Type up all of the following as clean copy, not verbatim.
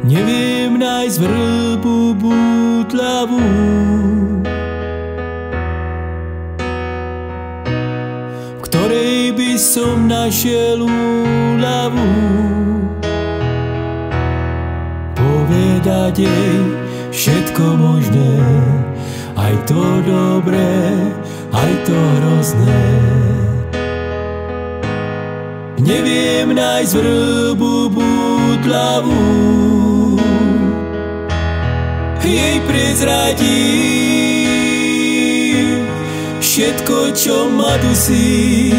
Neviem nájsť vrbu bútľavú, v ktorej by som našiel úľavu. Povedať jej všetko možné, aj to dobré, aj to hrozné. Neviem nájsť vrbu bútľavú, jej prezradím všetko, čo ma dusí,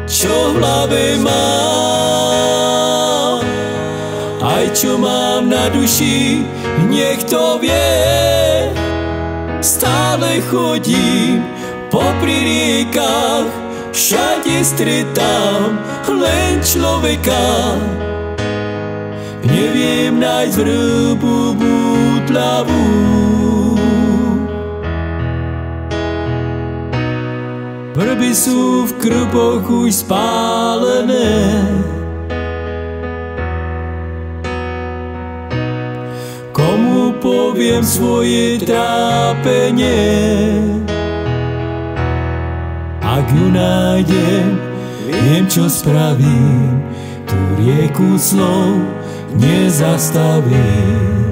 čo v hlave mám, aj čo mám na duši, nech to vie. Stále chodím popri riekach, všade stretám len človeka. Neviem nájsť vrbu bútľavú, vrby sú v krboch už spálené. Komu poviem svoje trápenie? Ak ju nájdem, viem, čo spravím, tú rieku slov nezastavím.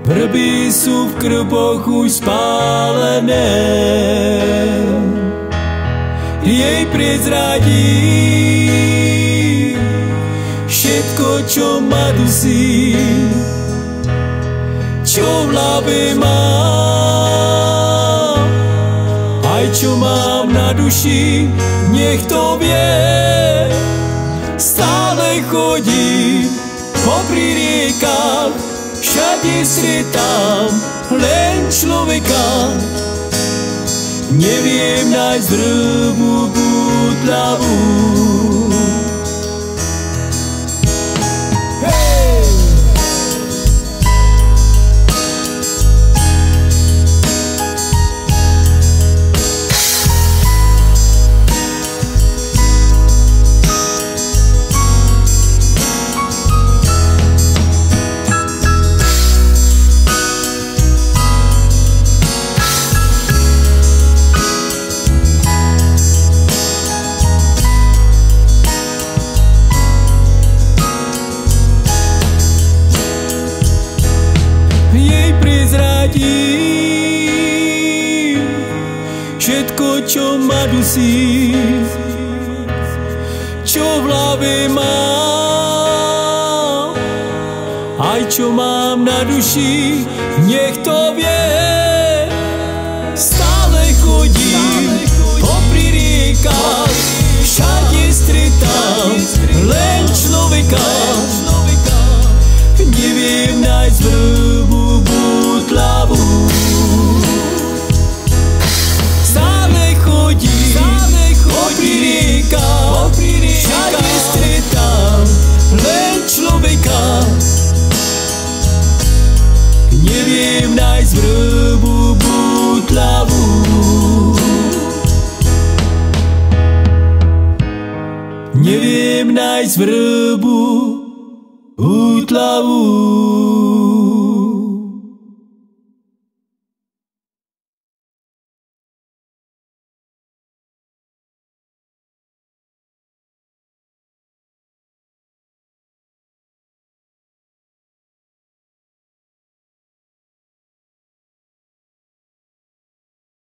Vrby sú v krboch už spálené, jej prezradím všetko, čo ma dusí, čo v hlave mám, aj čo mám na duši, nech to vie. Stále chodím popri riekach, všade stretám len človeka. Neviem nájsť vrbu bútľavú. Prezradím všetko, čo ma dusí, čo v hlave mám, aj čo mám na duši, nech to vie. Stále chodím popri riekach, všade stretám len človeka. Neviem nájsť vrbu bútľavú. Stále chodím popri riekach, všade stretám len človeka. Neviem nájsť vrbu bútľavú. Neviem nájsť vrbu bútľavú.